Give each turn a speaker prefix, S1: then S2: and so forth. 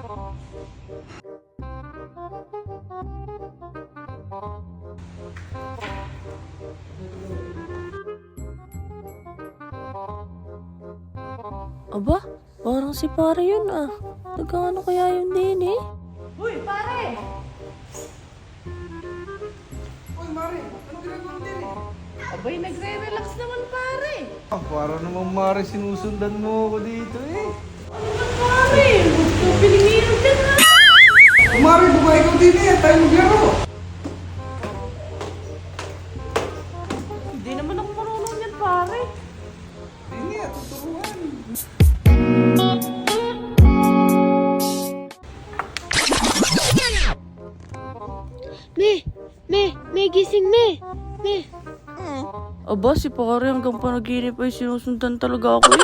S1: Aba, parang si pare yun ah. Nagkano kaya yun din eh?
S2: Uy, pare!
S3: Uy, Mari, ano ginagawa mo din eh?
S2: Abay, nagre-relax naman, pare.
S3: Para naman Mari, sinusundan mo ako dito eh.
S2: Ano ba, pare? Gusto pinigiro dyan, ha?
S3: Mari, bumae ko din eh. Tayo maglaro.
S2: Hindi naman ako marunong yan, pare.
S3: Hindi nga, tuturuan.
S1: Me, gising me. Aba, si pare hanggang panaginip ay sinusundan talaga ako eh.